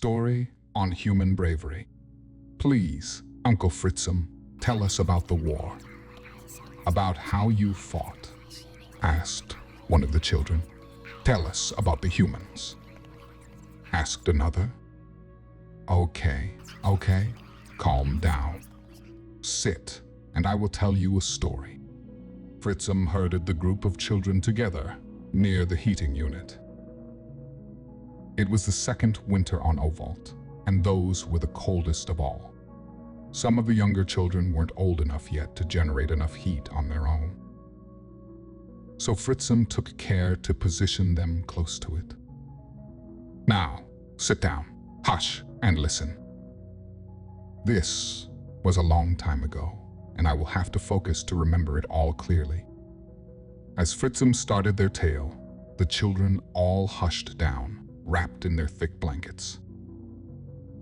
story on human bravery. Please, Uncle Fritzum, tell us about the war. About how you fought, asked one of the children. Tell us about the humans, asked another. Okay, calm down. Sit, and I will tell you a story. Fritzum herded the group of children together near the heating unit. It was the second winter on Ovalt, and those were the coldest of all. Some of the younger children weren't old enough yet to generate enough heat on their own. So Fritzum took care to position them close to it. Now, sit down, hush, and listen. This was a long time ago, and I will have to focus to remember it all clearly. As Fritzum started their tale, the children all hushed down, wrapped in their thick blankets.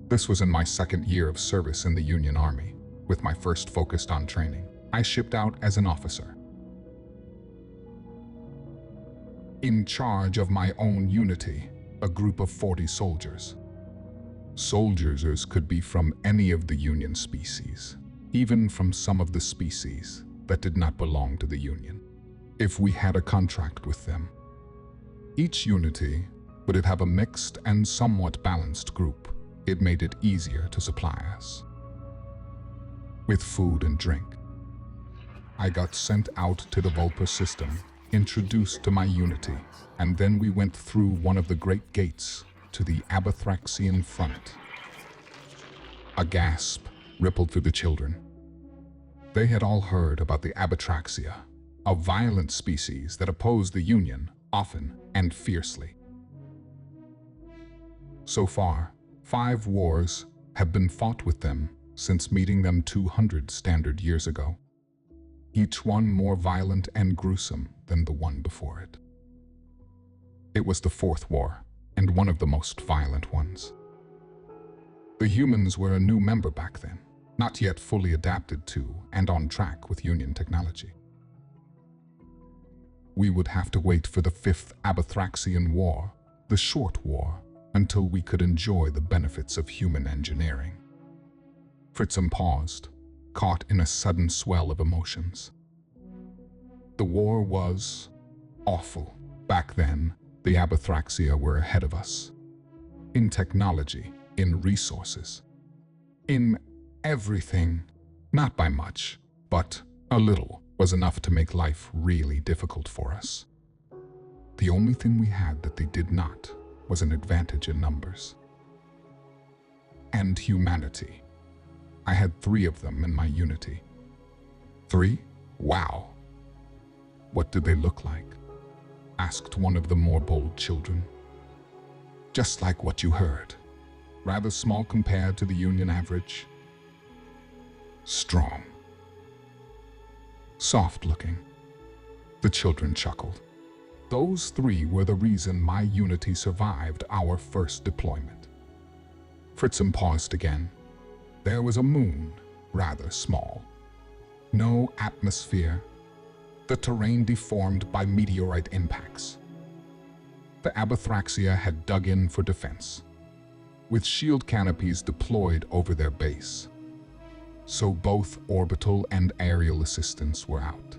This was in my second year of service in the Union Army, with my first focused on training. I shipped out as an officer, in charge of my own unity, a group of 40 soldiers. Soldiers could be from any of the Union species, even from some of the species that did not belong to the Union, if we had a contract with them. Each unity would have a mixed and somewhat balanced group. It made it easier to supply us with food and drink. I got sent out to the Volper system, introduced to my unity, and then we went through one of the great gates to the abraxan front. A gasp rippled through the children. They had all heard about the abraxia, a violent species that opposed the Union often and fiercely. So far, 5 wars have been fought with them since meeting them 200 standard years ago, each one more violent and gruesome than the one before it. It was the 4th war, and one of the most violent ones. The humans were a new member back then, not yet fully adapted to and on track with Union technology. We would have to wait for the 5th Abraxan War, the Short War, until we could enjoy the benefits of human engineering. Fritzum paused, caught in a sudden swell of emotions. The war was awful. Back then, the Abraxia were ahead of us. In technology, in resources, in everything. Not by much, but a little was enough to make life really difficult for us. The only thing we had that they did not was an advantage in numbers. And humanity. I had 3 of them in my unity. 3? Wow. What did they look like? Asked one of the more bold children. Just like what you heard. Rather small compared to the Union average. Strong. Soft-looking. The children chuckled. Those 3 were the reason my unity survived our first deployment. Fritzum paused again. There was a moon, rather small. No atmosphere. The terrain deformed by meteorite impacts. The Abraxia had dug in for defense, with shield canopies deployed over their base. So both orbital and aerial assistance were out.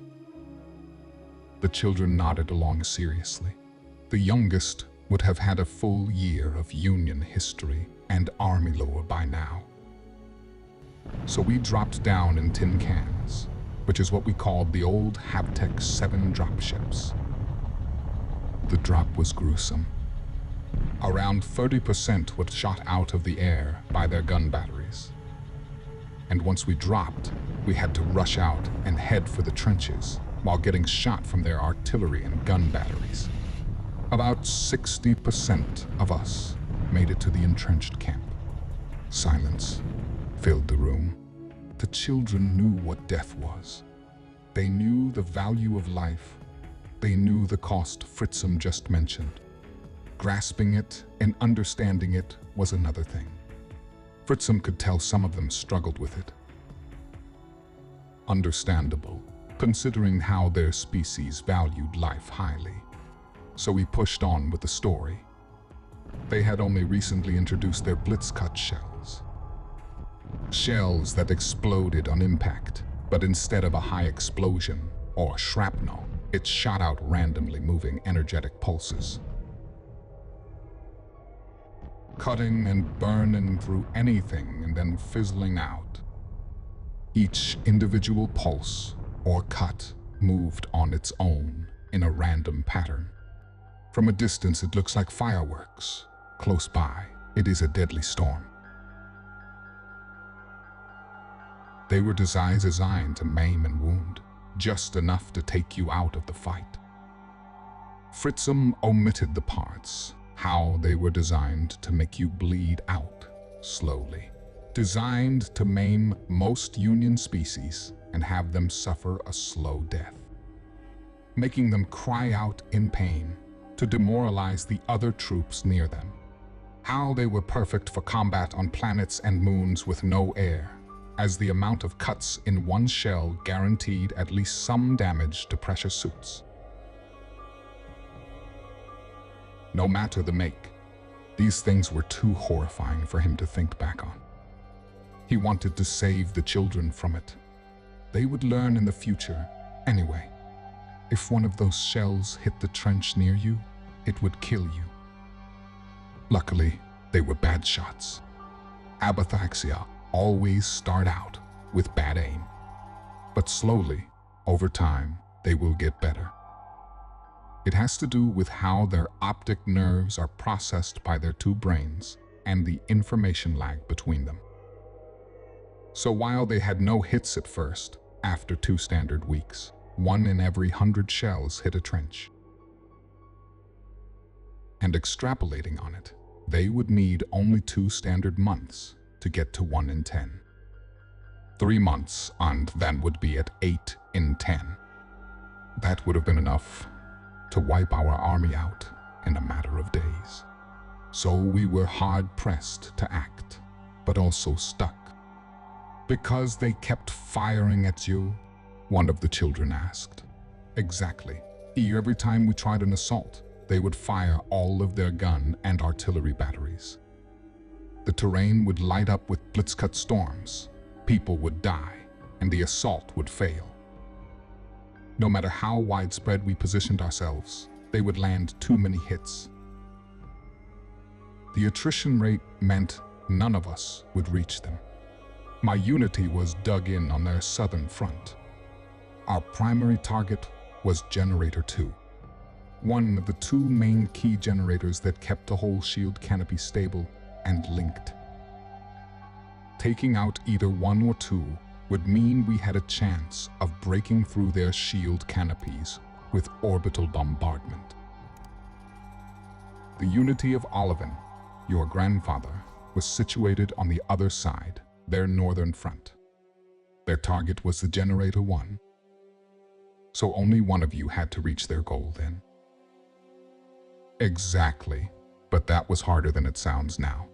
The children nodded along seriously. The youngest would have had a full year of Union history and Army lore by now. So we dropped down in tin cans, which is what we called the old Havtech 7 dropships. The drop was gruesome. Around 30% were shot out of the air by their gun batteries. And once we dropped, we had to rush out and head for the trenches while getting shot from their artillery and gun batteries. About 60% of us made it to the entrenched camp. Silence filled the room. The children knew what death was. They knew the value of life. They knew the cost Fritzum just mentioned. Grasping it and understanding it was another thing. Fritzum could tell some of them struggled with it. Understandable, considering how their species valued life highly. So we pushed on with the story. They had only recently introduced their blitz cut shells. Shells that exploded on impact, but instead of a high explosion or shrapnel, it shot out randomly moving energetic pulses, cutting and burning through anything and then fizzling out. Each individual pulse or cut moved on its own in a random pattern. From a distance, it looks like fireworks. Close by, it is a deadly storm. They were designed to maim and wound, just enough to take you out of the fight. Fritzum omitted the parts, how they were designed to make you bleed out slowly. Designed to maim most Union species and have them suffer a slow death, making them cry out in pain to demoralize the other troops near them. How they were perfect for combat on planets and moons with no air, as the amount of cuts in one shell guaranteed at least some damage to pressure suits. No matter the make, these things were too horrifying for him to think back on. He wanted to save the children from it. They would learn in the future anyway. If one of those shells hit the trench near you, it would kill you. Luckily, they were bad shots. Abraxan always start out with bad aim, but slowly, over time, they will get better. It has to do with how their optic nerves are processed by their two brains and the information lag between them. So while they had no hits at first, after 2 standard weeks, 1 in every 100 shells hit a trench. And extrapolating on it, they would need only 2 standard months to get to 1 in 10. 3 months, and then would be at 8 in 10. That would have been enough to wipe our army out in a matter of days. So we were hard-pressed to act, but also stuck. Because they kept firing at you? One of the children asked. Exactly. Every time we tried an assault, they would fire all of their gun and artillery batteries. The terrain would light up with blitzcut storms. People would die, and the assault would fail. No matter how widespread we positioned ourselves, they would land too many hits. The attrition rate meant none of us would reach them. My unity was dug in on their southern front. Our primary target was Generator 2, one of the 2 main key generators that kept the whole shield canopy stable and linked. Taking out either 1 or 2 would mean we had a chance of breaking through their shield canopies with orbital bombardment. The unity of Olivin, your grandfather, was situated on the other side, their northern front. Their target was the Generator 1. So only one of you had to reach their goal then. Exactly, but that was harder than it sounds now.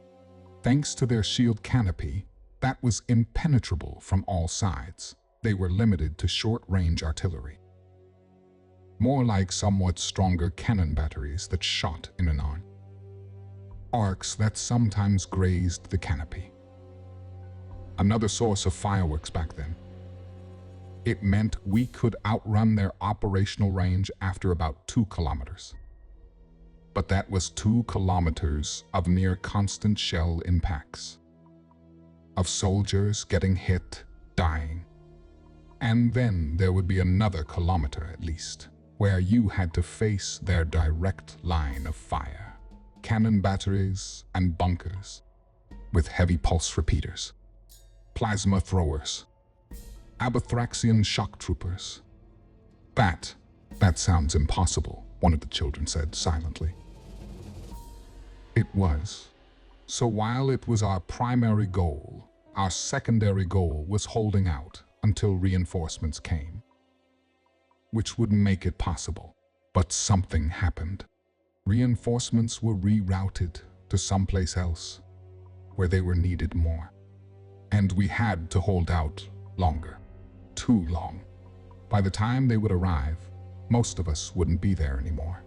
Thanks to their shield canopy, that was impenetrable from all sides. They were limited to short-range artillery. More like somewhat stronger cannon batteries that shot in an arc. Arcs that sometimes grazed the canopy. Another source of fireworks back then. It meant we could outrun their operational range after about 2 kilometers. But that was 2 kilometers of near constant shell impacts, of soldiers getting hit, dying. And then there would be another kilometer at least, where you had to face their direct line of fire, cannon batteries and bunkers, with heavy pulse repeaters, plasma throwers, abraxan shock troopers. That sounds impossible, one of the children said silently. It was. So while it was our primary goal, our secondary goal was holding out until reinforcements came, which would make it possible. But something happened. Reinforcements were rerouted to someplace else, where they were needed more. And we had to hold out longer. Too long. By the time they would arrive, most of us wouldn't be there anymore.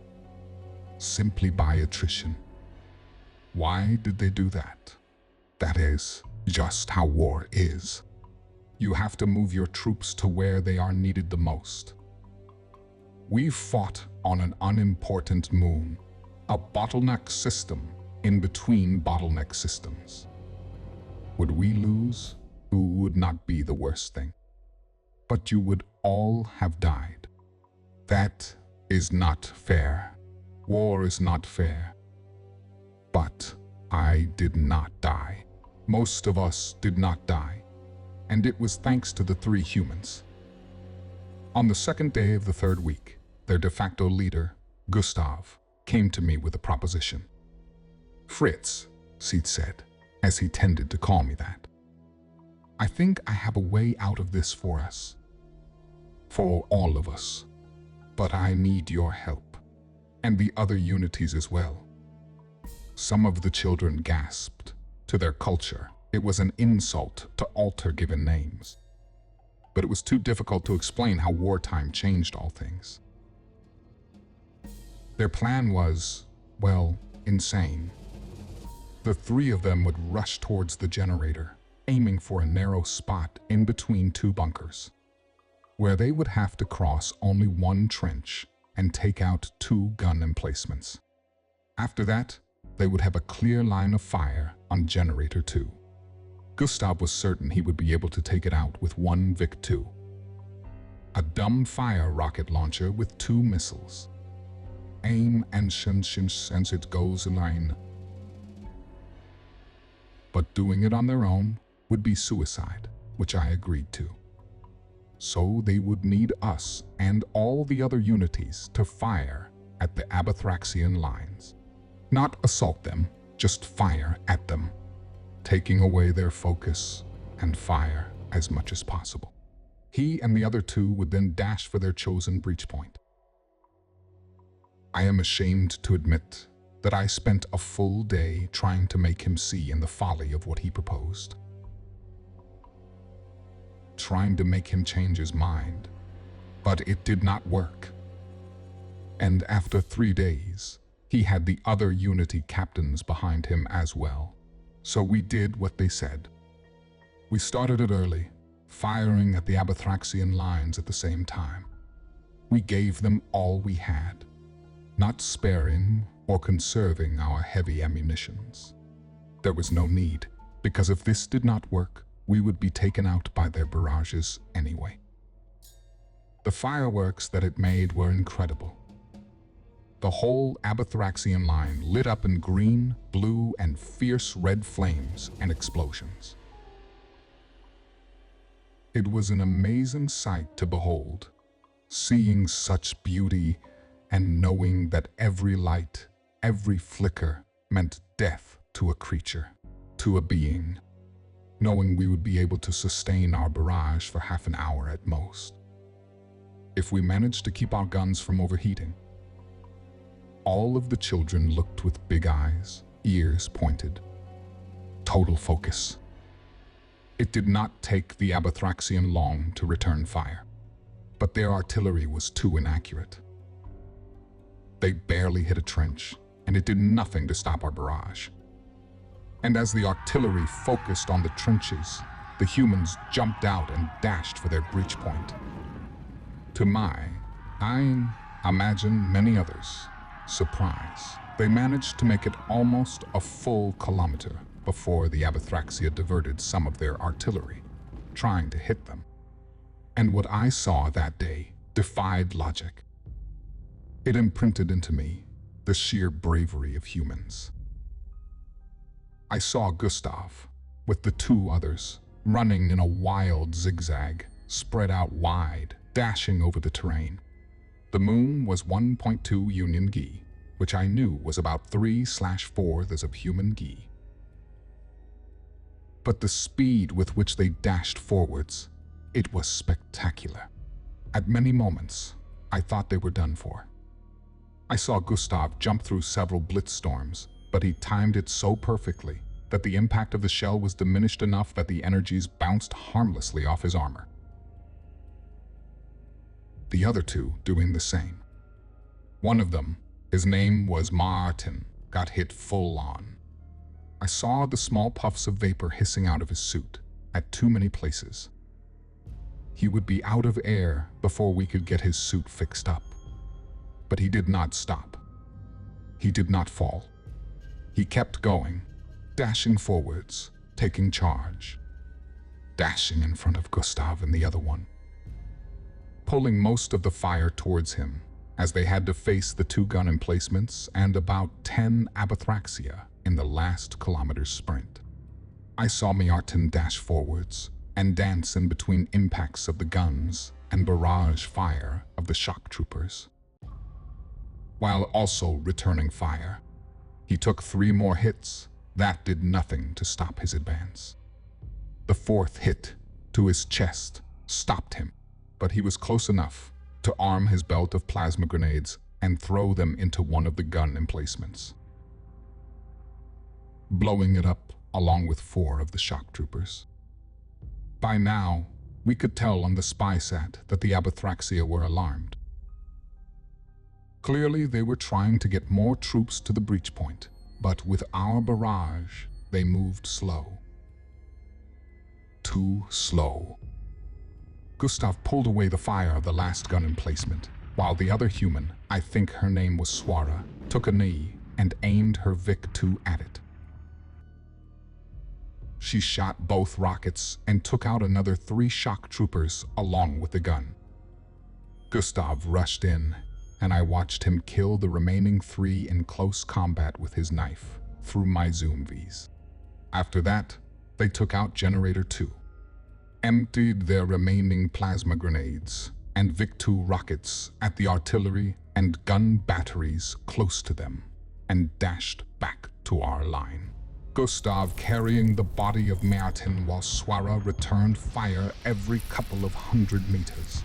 Simply by attrition. Why did they do that? That is just how war is. You have to move your troops to where they are needed the most. We fought on an unimportant moon, a bottleneck system in between bottleneck systems. Would we lose? It would not be the worst thing. But you would all have died. That is not fair. War is not fair. But I did not die. Most of us did not die. And it was thanks to the 3 humans. On the 2nd day of the 3rd week, their de facto leader, Gustav, came to me with a proposition. "Fritz," Seed said, as he tended to call me that, "I think I have a way out of this for us. For all of us. But I need your help. And the other unities as well." Some of the children gasped. To their culture, it was an insult to alter given names. But it was too difficult to explain how wartime changed all things. Their plan was, well, insane. The 3 of them would rush towards the generator, aiming for a narrow spot in between 2 bunkers, where they would have to cross only 1 trench and take out 2 gun emplacements. After that, they would have a clear line of fire on Generator 2. Gustav was certain he would be able to take it out with 1 Vic-2, a dumb fire rocket launcher with 2 missiles. Aim and since it goes in line. But doing it on their own would be suicide, which I agreed to. So they would need us and all the other unities to fire at the abraxan lines. Not assault them, just fire at them, taking away their focus and fire as much as possible. He and the other 2 would then dash for their chosen breach point. I am ashamed to admit that I spent a full day trying to make him see in the folly of what he proposed. Trying to make him change his mind, but it did not work. And after 3 days, he had the other unity captains behind him as well. So we did what they said. We started it early, firing at the abraxan lines at the same time. We gave them all we had, not sparing or conserving our heavy ammunitions. There was no need, because if this did not work, we would be taken out by their barrages anyway. The fireworks that it made were incredible. The whole abraxan line lit up in green, blue, and fierce red flames and explosions. It was an amazing sight to behold, seeing such beauty and knowing that every light, every flicker meant death to a creature, to a being, knowing we would be able to sustain our barrage for half an hour at most, if we managed to keep our guns from overheating. All of the children looked with big eyes, ears pointed. Total focus. It did not take the abraxan long to return fire, but their artillery was too inaccurate. They barely hit a trench, and it did nothing to stop our barrage. And as the artillery focused on the trenches, the humans jumped out and dashed for their breach point. To I imagine many others, surprise, they managed to make it almost a full kilometer before the abraxan diverted some of their artillery, trying to hit them. And what I saw that day defied logic. It imprinted into me the sheer bravery of humans. I saw Gustav, with the 2 others, running in a wild zigzag, spread out wide, dashing over the terrain. The moon was 1.2 Union Gi, which I knew was about 3/4 of human Gi. But the speed with which they dashed forwards, it was spectacular. At many moments, I thought they were done for. I saw Gustav jump through several blitz storms, but he timed it so perfectly that the impact of the shell was diminished enough that the energies bounced harmlessly off his armor. The other 2 doing the same. One of them, his name was Martin, got hit full on, I saw the small puffs of vapor hissing out of his suit at too many places. He would be out of air before we could get his suit fixed up. But he did not stop. He did not fall. He kept going, dashing forwards, taking charge, dashing in front of Gustav and the other one, pulling most of the fire towards him as they had to face the 2 gun emplacements and about 10 abraxan in the last kilometer sprint. I saw Martin dash forwards and dance in between impacts of the guns and barrage fire of the shock troopers, while also returning fire. He took 3 more hits. That did nothing to stop his advance. The 4th hit to his chest stopped him, but he was close enough to arm his belt of plasma grenades and throw them into one of the gun emplacements, blowing it up along with 4 of the shock troopers. By now, we could tell on the spy sat that the abraxan were alarmed. Clearly, they were trying to get more troops to the breach point, but with our barrage, they moved slow. Too slow. Gustav pulled away the fire of the last gun emplacement, while the other human, I think her name was Swara, took a knee and aimed her Vic-2 at it. She shot both rockets and took out another 3 shock troopers along with the gun. Gustav rushed in, and I watched him kill the remaining 3 in close combat with his knife through my zoom Vs. After that, they took out Generator 2, emptied their remaining plasma grenades and Vic-2 rockets at the artillery and gun batteries close to them, and dashed back to our line. Gustav carrying the body of Martin while Swara returned fire every couple of 100 meters,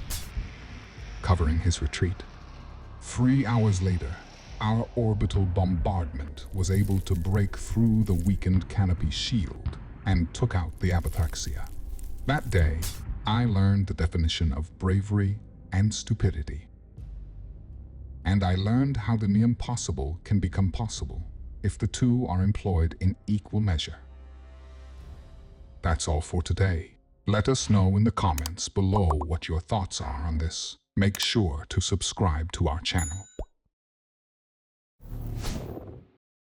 covering his retreat. 3 hours later, our orbital bombardment was able to break through the weakened canopy shield and took out the abraxan. That day, I learned the definition of bravery and stupidity. And I learned how the near impossible can become possible if the 2 are employed in equal measure. That's all for today. Let us know in the comments below what your thoughts are on this. Make sure to subscribe to our channel.